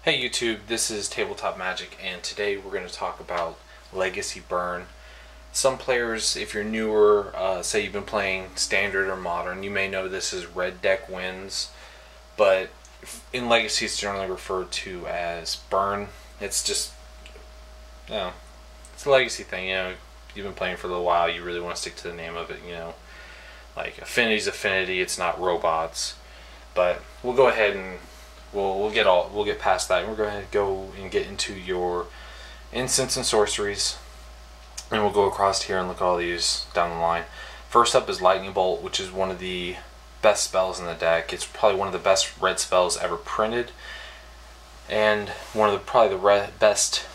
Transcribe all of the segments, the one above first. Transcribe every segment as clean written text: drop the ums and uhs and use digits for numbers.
Hey YouTube, this is Tabletop Magic, and today we're going to talk about Legacy Burn. Some players, if you're newer, say you've been playing Standard or Modern, you may know this as Red Deck Wins, but in Legacy it's generally referred to as Burn. It's just, it's a Legacy thing, you've been playing for a little while, you really want to stick to the name of it, like Affinity's Affinity, it's not robots. But we'll go ahead and we'll get past that, and we're going to go and get into your instants and sorceries, and we'll go across here and look at all these down the line. First up is Lightning Bolt, which is one of the best spells in the deck. It's probably one of the best red spells ever printed, and one of the best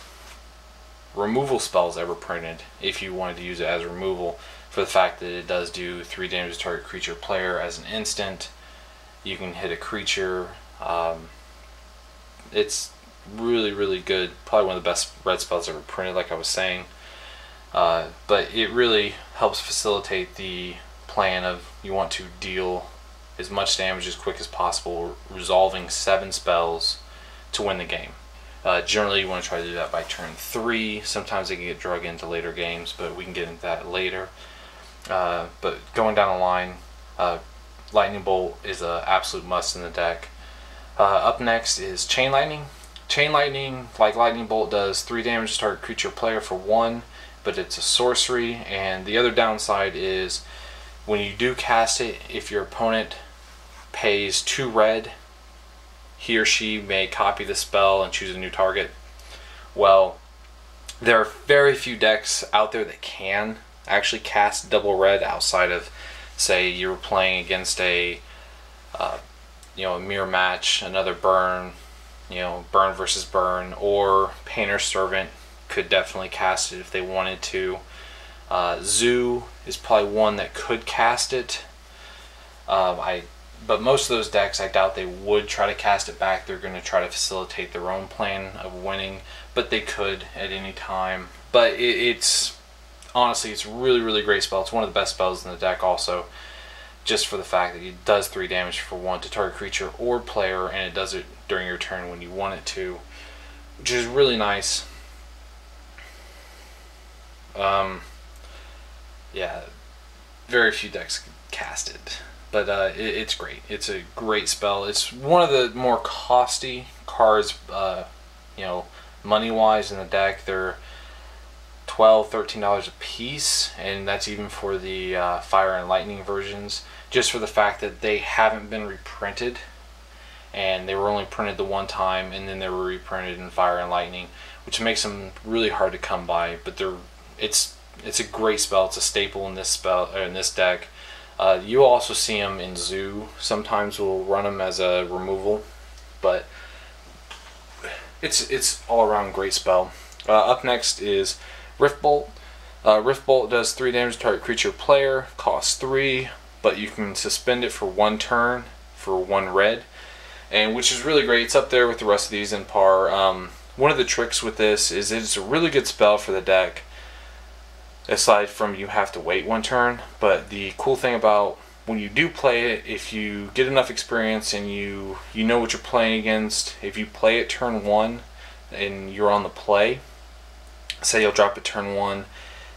removal spells ever printed, if you wanted to use it as removal, for the fact that it does do 3 damage to target creature player as an instant. You can hit a creature. It's really good. Probably one of the best red spells ever printed, like I was saying. But it really helps facilitate the plan of you want to deal as much damage as quick as possible, resolving 7 spells to win the game. Generally you want to try to do that by turn 3. Sometimes they can get drug into later games, but we can get into that later. But going down the line, Lightning Bolt is an absolute must in the deck. Up next is Chain Lightning. Chain Lightning, like Lightning Bolt, does 3 damage to target creature player for 1, but it's a sorcery, and the other downside is when you do cast it, if your opponent pays 2 red, he or she may copy the spell and choose a new target. Well, there are very few decks out there that can actually cast double red outside of, say, you were playing against a a mirror match, another burn, burn versus burn, or Painter's Servant could definitely cast it if they wanted to. Zoo is probably one that could cast it. But most of those decks, I doubt they would try to cast it back. They're going to try to facilitate their own plan of winning, but they could at any time. But honestly, it's a really great spell. It's one of the best spells in the deck also, just for the fact that it does 3 damage for 1 to target creature or player, and it does it during your turn when you want it to, which is really nice. Yeah, very few decks can cast it, but it's great. It's a great spell. It's one of the more costly cards, money-wise in the deck. They're $12, $13 a piece, and that's even for the Fire and Lightning versions, just for the fact that they haven't been reprinted, and they were only printed the one time, and then they were reprinted in Fire and Lightning, which makes them really hard to come by. But it's a great spell. It's a staple in this deck. You'll also see them in Zoo. Sometimes we'll run them as a removal, but it's all around great spell. Up next is Rift Bolt. Rift Bolt does 3 damage to target creature player, costs 3, but you can suspend it for 1 turn for 1 red, and which is really great. It's up there with the rest of these in par. One of the tricks with this is it's a really good spell for the deck, aside from you have to wait 1 turn. But the cool thing about when you do play it, if you get enough experience and you know what you're playing against, if you play it turn 1 and you're on the play, say you'll drop it turn 1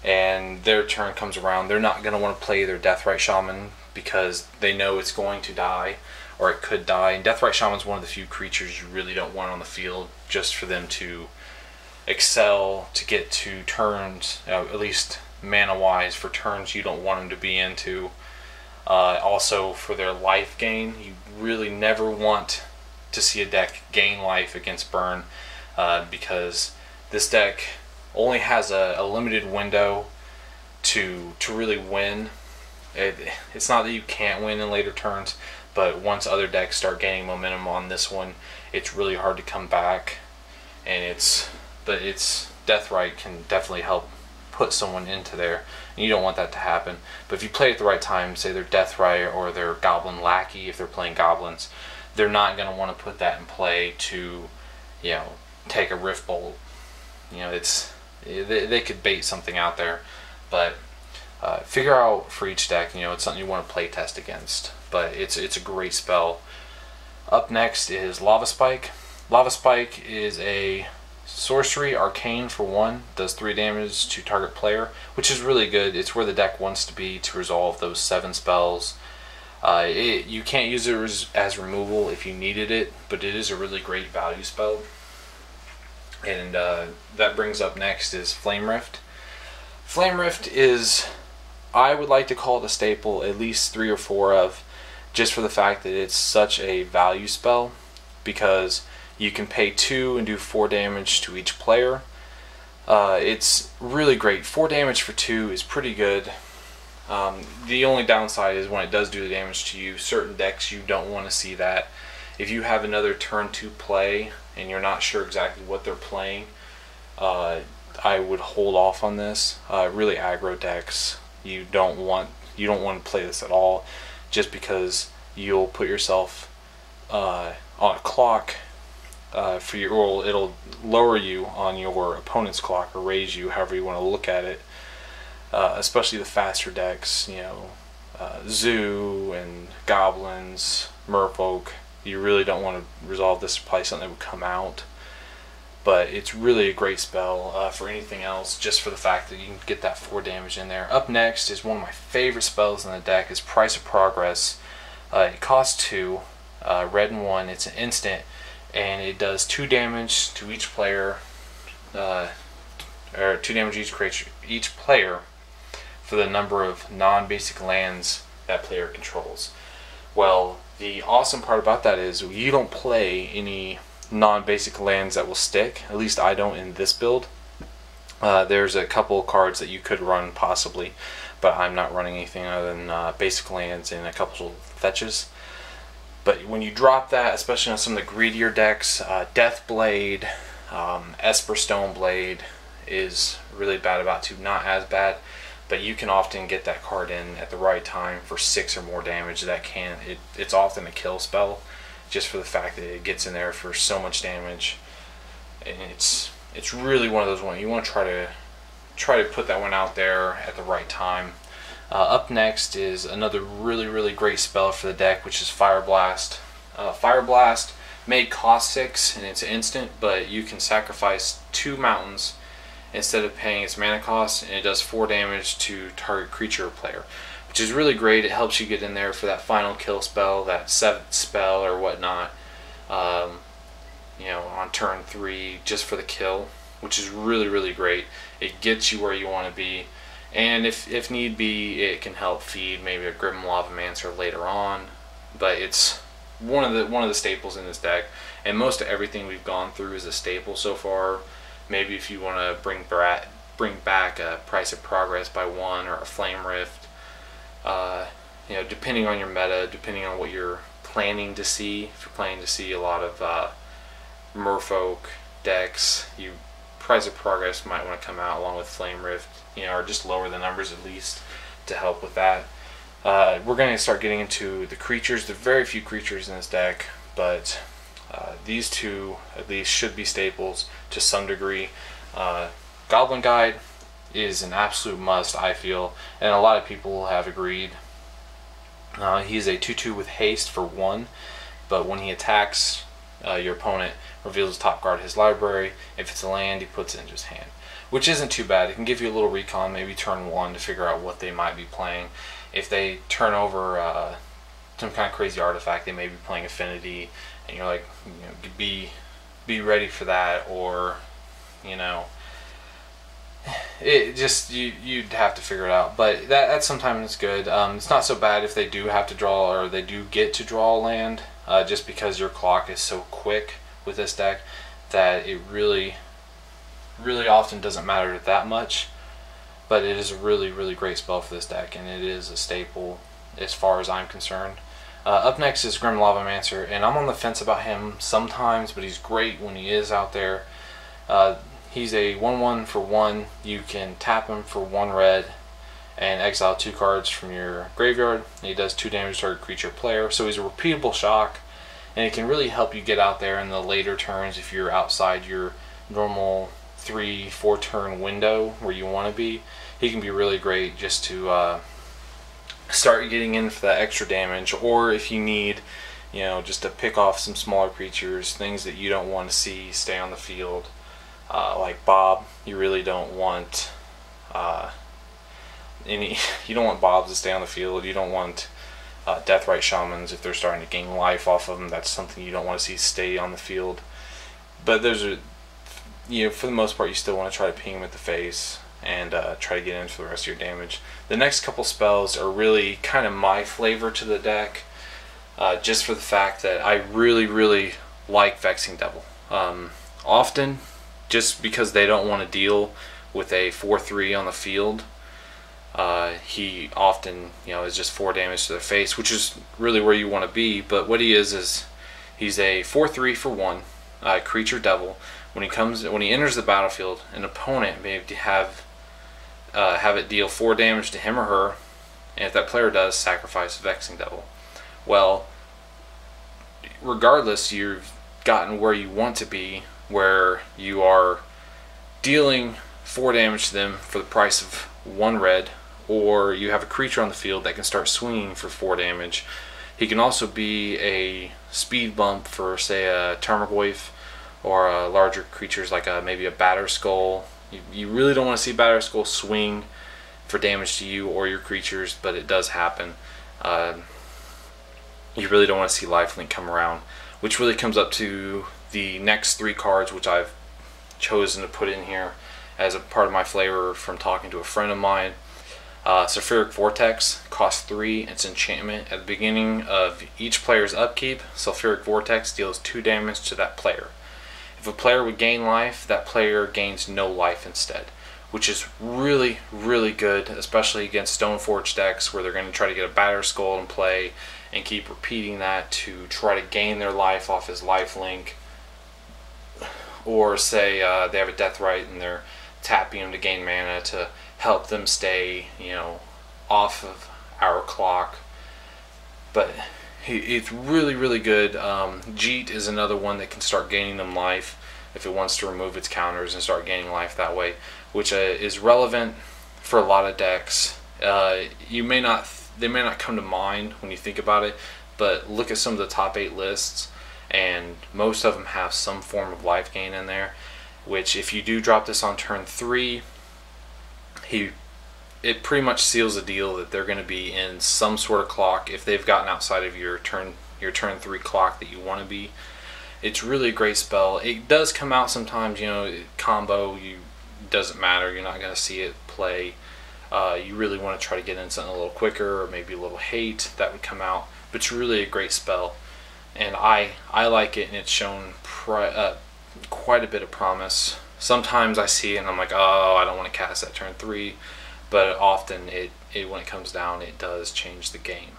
and their turn comes around, they're not going to want to play their Deathrite Shaman because they know it's going to die, or it could die. And Deathrite Shaman is one of the few creatures you really don't want on the field, just for them to excel, to get to turns, at least mana wise, for turns you don't want them to be into. Also for their life gain, you really never want to see a deck gain life against burn, because this deck only has a limited window to really win. It's not that you can't win in later turns, but once other decks start gaining momentum on this one, it's really hard to come back. And Deathrite can definitely help put someone into there, and you don't want that to happen. But if you play at the right time, say they're Deathrite or they're Goblin Lackey, if they're playing goblins, they're not going to want to put that in play to take a Rift Bolt. They could bait something out there, but figure out for each deck. It's something you want to play test against. But it's a great spell. Up next is Lava Spike. Lava Spike is a sorcery arcane for 1, does 3 damage to target player, which is really good. It's where the deck wants to be to resolve those 7 spells. You can't use it as removal if you needed it, but it is a really great value spell. And that brings up next is Flame Rift. Flame Rift is, I would like to call it a staple, at least 3 or 4 of, just for the fact that it's such a value spell, because you can pay 2 and do 4 damage to each player. It's really great. 4 damage for 2 is pretty good. The only downside is when it does do the damage to you, certain decks you don't want to see that. If you have another turn to play and you're not sure exactly what they're playing, I would hold off on this. Really aggro decks, you don't want to play this at all, just because you'll put yourself on a clock for your, or it'll lower you on your opponent's clock, or raise you, however you want to look at it. Especially the faster decks, you know, Zoo and Goblins, Merfolk. You really don't want to resolve this, probably something that would come out. But it's really a great spell for anything else, just for the fact that you can get that 4 damage in there. Up next is one of my favorite spells in the deck, is Price of Progress. It costs 2, red and 1. It's an instant, and it does 2 damage to each player, or 2 damage each player for the number of non-basic lands that player controls. Well, the awesome part about that is you don't play any non-basic lands that will stick. At least I don't in this build. There's a couple cards that you could run possibly, but I'm not running anything other than basic lands and a couple of fetches. But when you drop that, especially on some of the greedier decks, Deathblade, Esper Stoneblade is really bad about 2, not as bad, but you can often get that card in at the right time for 6 or more damage. It's often a kill spell, just for the fact that it gets in there for so much damage, and it's really one of those ones you want to try to put that one out there at the right time. Up next is another really great spell for the deck, which is Fire Blast. Fire Blast may cost 6 and it's instant, but you can sacrifice 2 mountains instead of paying its mana cost, and it does 4 damage to target creature or player, which is really great. It helps you get in there for that final kill spell, that 7th spell or whatnot, you know, on turn 3, just for the kill, which is really great. It gets you where you want to be, and if need be, it can help feed maybe a Grim Lavamancer later on. But it's one of the staples in this deck, and most of everything we've gone through is a staple so far. Maybe if you want to bring back a Price of Progress by 1 or a Flame Rift, you know, depending on your meta, depending on what you're planning to see. If you're planning to see a lot of Merfolk decks, Price of Progress might want to come out along with Flame Rift, you know, or just lower the numbers at least to help with that. We're going to start getting into the creatures. There are very few creatures in this deck, but these 2 at least should be staples to some degree. Goblin Guide is an absolute must, I feel, and a lot of people have agreed. He's a 2/2 with haste for 1, but when he attacks, your opponent reveals his top card of his library. If it's a land, he puts it in his hand, which isn't too bad. It can give you a little recon, maybe turn 1, to figure out what they might be playing. If they turn over some kind of crazy artifact, they may be playing Affinity, and you're like, you know, be ready for that, or, you know, it just you'd have to figure it out. But that sometimes is good. It's not so bad if they do have to draw, or they do get to draw a land, just because your clock is so quick with this deck that it really often doesn't matter that much. But it is a really great spell for this deck, and it is a staple as far as I'm concerned. Up next is Grim Lavamancer, and I'm on the fence about him sometimes, but he's great when he is out there. He's a 1/1 for 1. You can tap him for 1 red and exile 2 cards from your graveyard. And he does 2 damage to target creature player, so he's a repeatable shock, and it can really help you get out there in the later turns if you're outside your normal 3-4 turn window where you want to be. He can be really great just to start getting in for that extra damage, or if you need you know, just to pick off some smaller creatures, things that you don't want to see stay on the field. Like Bob, you really don't want you don't want Bobs to stay on the field. You don't want Deathrite Shamans if they're starting to gain life off of them. That's something you don't want to see stay on the field. But those are, you know, for the most part, you still want to try to ping them at the face and try to get in for the rest of your damage. The next couple spells are really kind of my flavor to the deck, just for the fact that I really like Vexing Devil. Often, just because they don't want to deal with a 4/3 on the field, he often, you know, is just 4 damage to their face, which is really where you want to be. But what he is he's a 4/3 for 1 creature devil. When he enters the battlefield, an opponent may have it deal 4 damage to him or her, and if that player does, sacrifice Vexing Devil. Well, regardless, you've gotten where you want to be, where you are dealing 4 damage to them for the price of 1 red, or you have a creature on the field that can start swinging for 4 damage. He can also be a speed bump for, say, a Tarmogoyf, or larger creatures like maybe a Batterskull. You really don't want to see Batterskull swing for damage to you or your creatures, but it does happen. You really don't want to see Lifelink come around, which really comes up to the next 3 cards, which I've chosen to put in here as a part of my flavor from talking to a friend of mine. Sulfuric Vortex costs 3. It's enchantment. At the beginning of each player's upkeep, Sulfuric Vortex deals 2 damage to that player. If a player would gain life, that player gains no life instead, which is really good, especially against Stoneforge decks where they're going to try to get a Batterskull in play and keep repeating that to try to gain their life off his lifelink. Or say they have a Deathrite and they're tapping him to gain mana to help them stay, you know, off of our clock. But it's really good. Jeet is another one that can start gaining them life if it wants to remove its counters and start gaining life that way, which is relevant for a lot of decks. They may not come to mind when you think about it, but look at some of the top 8 lists, and most of them have some form of life gain in there, which if you do drop this on turn 3, it pretty much seals the deal that they're going to be in some sort of clock if they've gotten outside of your turn 3 clock that you want to be. It's really a great spell. It does come out sometimes, you know, combo, doesn't matter, you're not going to see it play. You really want to try to get in something a little quicker, or maybe a little hate that would come out, but it's really a great spell, and I like it, and it's shown quite a bit of promise. Sometimes I see it and I'm like, oh, I don't want to cast that turn 3, but often when it comes down, it does change the game.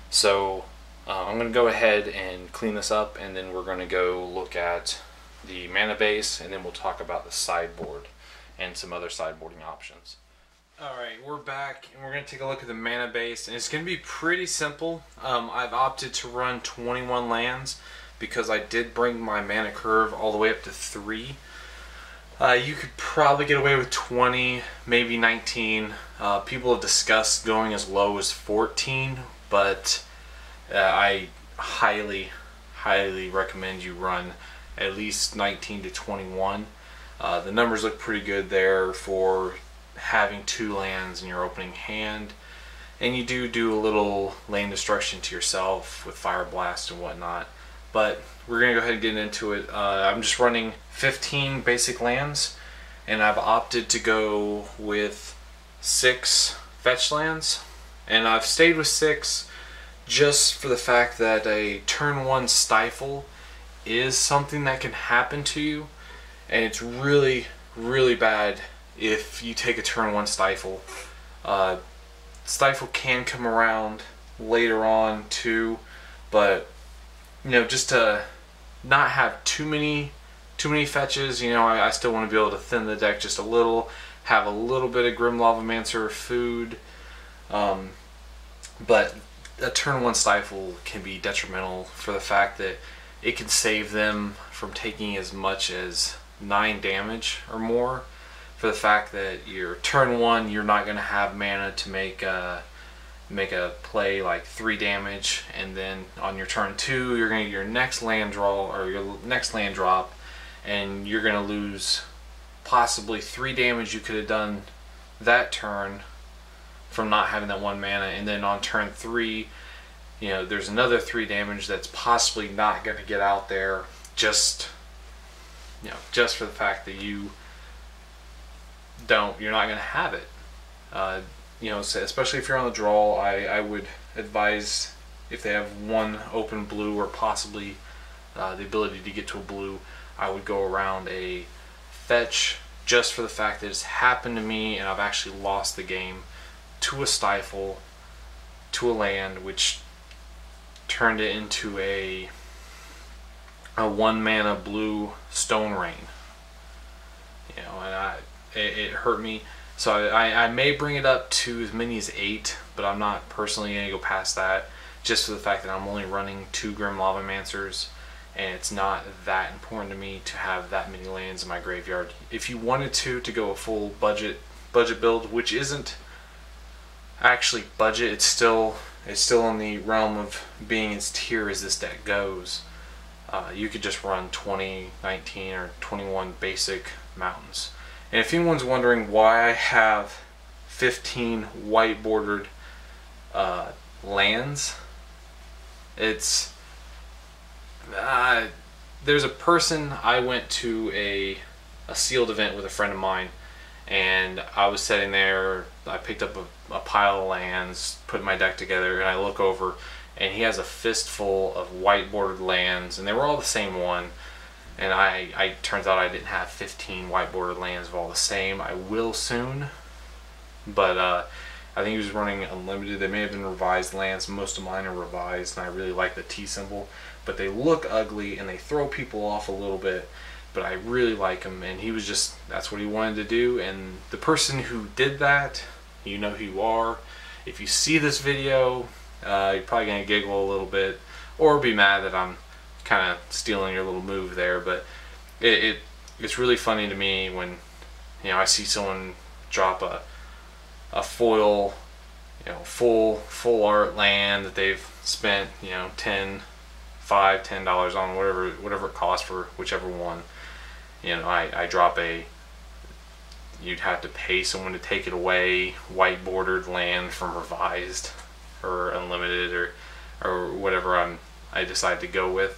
So I'm going to go ahead and clean this up, and then we're going to go look at the mana base, and then we'll talk about the sideboard and some other sideboarding options. Alright, we're back, and we're going to take a look at the mana base, and it's going to be pretty simple. I've opted to run 21 lands because I did bring my mana curve all the way up to 3. You could probably get away with 20, maybe 19. People have discussed going as low as 14, but I highly recommend you run at least 19 to 21. The numbers look pretty good there for having 2 lands in your opening hand, and you do a little land destruction to yourself with Fire Blast and whatnot. But we're going to go ahead and get into it. I'm just running 15 basic lands, and I've opted to go with 6 fetch lands, and I've stayed with 6 just for the fact that a turn 1 stifle is something that can happen to you, and it's really bad if you take a turn 1 stifle. Stifle can come around later on too, but you know, just to not have too many fetches, you know, I still want to be able to thin the deck just a little, have a little bit of Grim Lavamancer food, but a turn 1 stifle can be detrimental for the fact that it can save them from taking as much as 9 damage or more, for the fact that your turn 1 you're not going to have mana to make make a play like 3 damage, and then on your turn 2 you're going to get your next land draw or your next land drop, and you're going to lose possibly 3 damage you could have done that turn from not having that 1 mana, and then on turn 3, you know, there's another 3 damage that's possibly not going to get out there, just, you know, just for the fact that you're not going to have it. You know, so especially if you're on the draw, I would advise, if they have 1 open blue or possibly the ability to get to a blue, I would go around a fetch, just for the fact that it's happened to me and I've actually lost the game to a stifle, to a land, which turned it into a 1 mana blue stone rain. You know, and it hurt me. So I may bring it up to as many as 8, but I'm not personally going to go past that, just for the fact that I'm only running 2 Grim Lavamancers, and it's not that important to me to have that many lands in my graveyard. If you wanted to go a full budget build, which isn't actually budget, it's still in the realm of being as tier as this deck goes, you could just run 20, 19, or 21 basic mountains. And if anyone's wondering why I have 15 white bordered lands, it's there's a person, I went to a sealed event with a friend of mine, and I was sitting there, I picked up a pile of lands, put my deck together, and I look over and he has a fistful of white bordered lands, and they were all the same one. And I turns out I didn't have 15 white bordered lands of all the same. I will soon, but I think he was running unlimited. They may have been revised lands. Most of mine are revised, and I really like the T symbol, but they look ugly and they throw people off a little bit, but I really like them. And he was just, that's what he wanted to do. And the person who did that, you know who you are. If you see this video, you're probably gonna giggle a little bit or be mad that I'm kind of stealing your little move there, but it's really funny to me when, you know, I see someone drop a foil, you know, full art land that they've spent, you know, $10 on, whatever it costs for whichever one. You know, I drop you'd have to pay someone to take it away, white bordered land from revised or unlimited or whatever I decide to go with.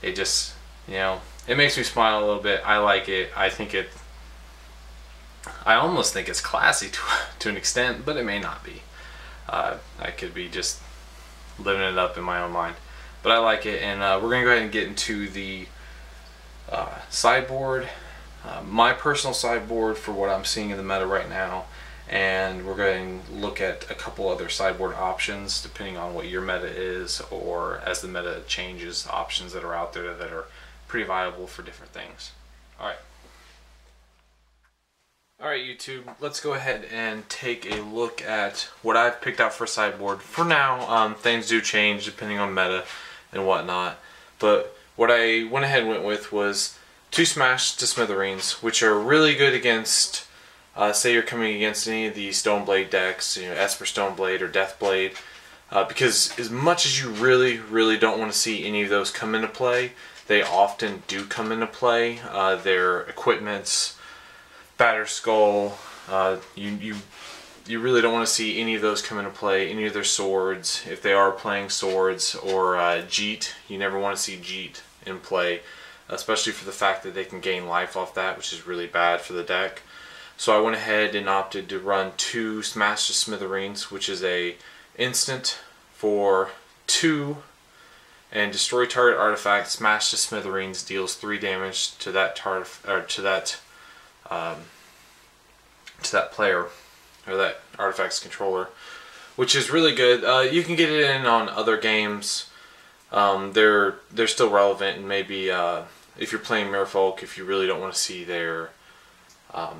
It just, you know, it makes me smile a little bit. I like it. I almost think it's classy to an extent, but it may not be. I could be just living it up in my own mind. But I like it, and we're going to go ahead and get into the sideboard. My personal sideboard for what I'm seeing in the meta right now, and we're going to look at a couple other sideboard options depending on what your meta is, or as the meta changes, options that are out there that are pretty viable for different things. Alright, YouTube, let's go ahead and take a look at what I've picked out for sideboard. For now, things do change depending on meta and whatnot, but what I went ahead and went with was 2 Smash to Smithereens, which are really good against, say you're coming against any of the Stoneblade decks, you know, Esper Stoneblade or Deathblade, because as much as you really don't want to see any of those come into play, they often do come into play. Their equipments, Batter Skull, you really don't want to see any of those come into play, any of their swords, if they are playing swords, or Jeet. You never want to see Jeet in play, especially for the fact that they can gain life off that, which is really bad for the deck. So I went ahead and opted to run 2 Smash to Smithereens, which is a instant for 2, and destroy target artifact. Smash to Smithereens deals 3 damage to that player or that artifact's controller, which is really good. You can get it in on other games. They're still relevant, and maybe if you're playing Merfolk, if you really don't want to see their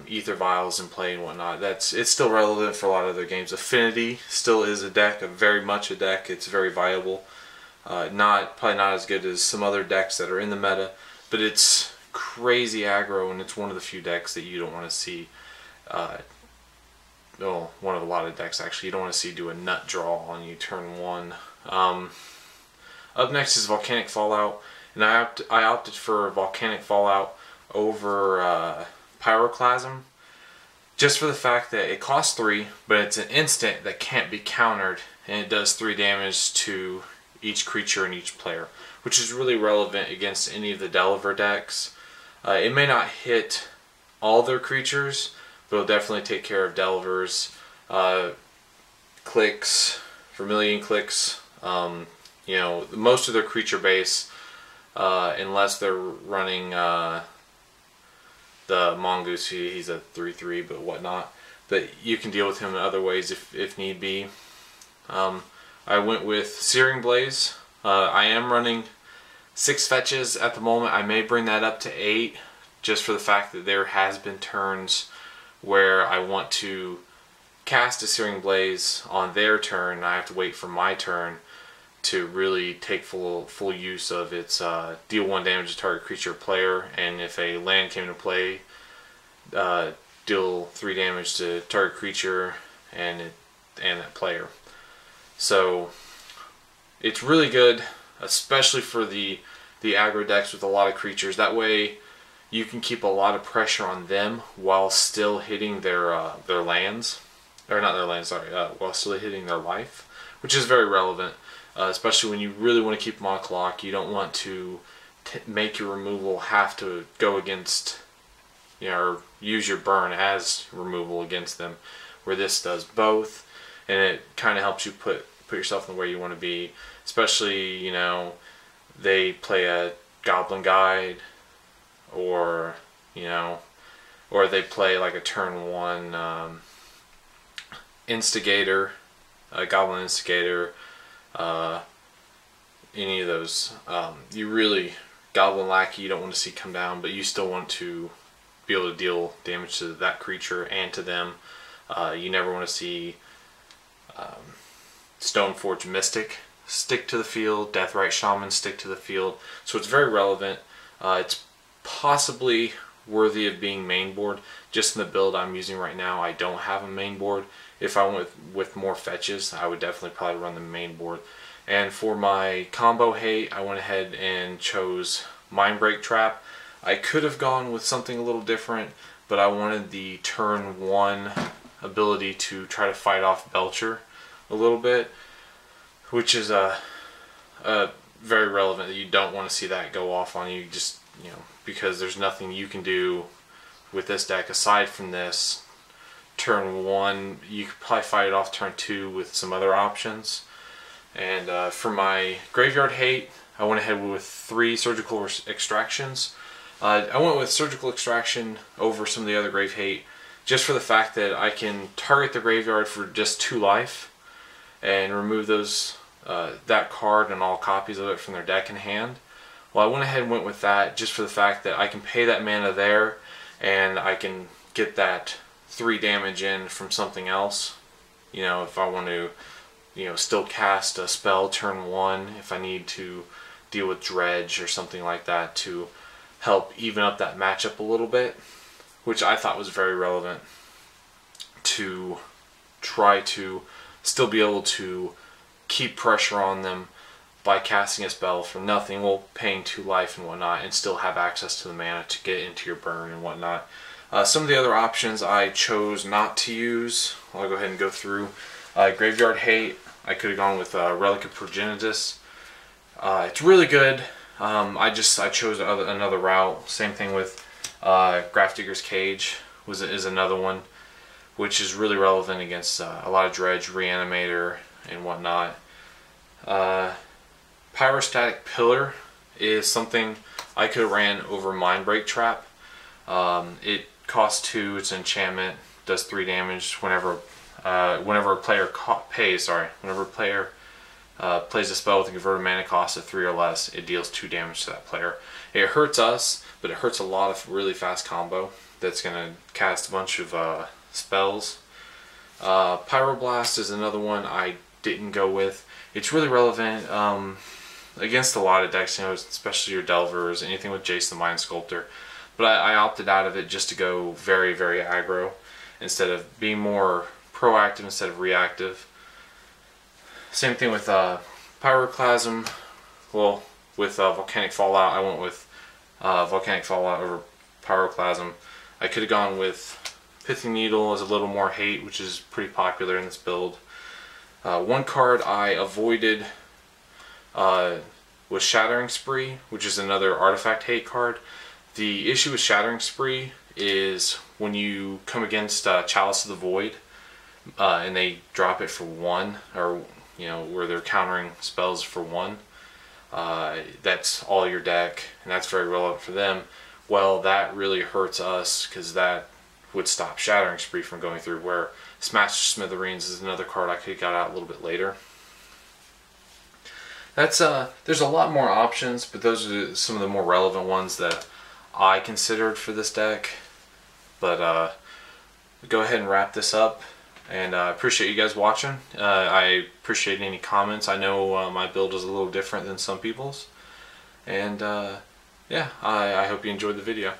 Ether Vials in play and whatnot, it's still relevant for a lot of other games. Affinity still is a deck, very much a deck. It's very viable. Probably not as good as some other decks that are in the meta, but it's crazy aggro, and it's one of the few decks that you don't want to see one of a lot of decks actually. You don't want to see do a nut draw on you turn 1. Up next is Volcanic Fallout, and I opted for Volcanic Fallout over Pyroclasm, just for the fact that it costs 3, but it's an instant that can't be countered, and it does 3 damage to each creature and each player, which is really relevant against any of the Delver decks. It may not hit all their creatures, but it'll definitely take care of Delvers, clicks, Vermilion clicks, you know, most of their creature base, unless they're running the Mongoose. He's a 3/3, but whatnot. But you can deal with him in other ways if need be. I went with Searing Blaze. I am running 6 fetches at the moment. I may bring that up to 8, just for the fact that there has been turns where I want to cast a Searing Blaze on their turn, and I have to wait for my turn to really take full use of its deal 1 damage to target creature or player, and if a land came into play, deal 3 damage to target creature and that player. So it's really good, especially for the aggro decks with a lot of creatures. That way you can keep a lot of pressure on them while still hitting their lands, or not their lands, sorry, while still hitting their life, which is very relevant, especially when you really want to keep them on clock. You don't want to make your removal have to go against, you know, or use your burn as removal against them, where this does both, and it kind of helps you put yourself in the way you want to be. Especially, you know, they play a Goblin Guide, or, you know, or they play like a turn 1 Instigator, a Goblin Instigator, any of those. You really, Goblin Lackey you don't want to see come down, but you still want to be able to deal damage to that creature and to them. You never want to see Stoneforge Mystic stick to the field, Deathrite Shaman stick to the field. So it's very relevant. It's possibly worthy of being main board. Just in the build I'm using right now, I don't have a main board. If I went with more fetches, I would definitely probably run the main board. And for my combo hate, I went ahead and chose Mindbreak Trap. I could have gone with something a little different, but I wanted the turn 1 ability to try to fight off Belcher a little bit, which is very relevant. That you don't want to see that go off on you, just, you know, because there's nothing you can do with this deck aside from this. Turn 1, you could probably fight it off turn 2 with some other options. And for my Graveyard Hate, I went ahead with 3 Surgical Extractions. I went with Surgical Extraction over some of the other Grave Hate, just for the fact that I can target the graveyard for just 2 life and remove those that card and all copies of it from their deck in hand. Well, I went ahead and went with that just for the fact that I can pay that mana there, and I can get that 3 damage in from something else. You know, if I want to, you know, still cast a spell turn 1, if I need to deal with Dredge or something like that to help even up that matchup a little bit, which I thought was very relevant to try to still be able to keep pressure on them by casting a spell for nothing, while paying 2 life and whatnot, and still have access to the mana to get into your burn and whatnot. Some of the other options I chose not to use. I'll go ahead and go through. Graveyard Hate, I could have gone with Relic of Progenitus. It's really good. I chose another route. Same thing with Grafdigger's Cage is another one, which is really relevant against a lot of Dredge, Reanimator, and whatnot. Pyrostatic Pillar is something I could have ran over Mindbreak Trap. It costs 2, it's an enchantment, does 3 damage whenever a player plays a spell with a converted mana cost of 3 or less, it deals 2 damage to that player. It hurts us, but it hurts a lot of really fast combo that's going to cast a bunch of spells. Pyroblast is another one I didn't go with. It's really relevant against a lot of decks, you know, especially your Delvers, anything with Jace the Mind Sculptor. But I opted out of it just to go very, very aggro instead of being more proactive instead of reactive. Same thing with Pyroclasm. Well, with Volcanic Fallout, I went with Volcanic Fallout over Pyroclasm. I could have gone with Pithing Needle as a little more hate, which is pretty popular in this build. One card I avoided was Shattering Spree, which is another artifact hate card. The issue with Shattering Spree is when you come against Chalice of the Void and they drop it for 1, or where they're countering spells for 1, that's all your deck, and that's very relevant for them. Well, that really hurts us because that would stop Shattering Spree from going through, where Smash Smithereens is another card I could have got out a little bit later. That's there's a lot more options, but those are some of the more relevant ones that I considered for this deck. But go ahead and wrap this up, and I appreciate you guys watching. I appreciate any comments. I know my build is a little different than some people's, and yeah, I hope you enjoyed the video.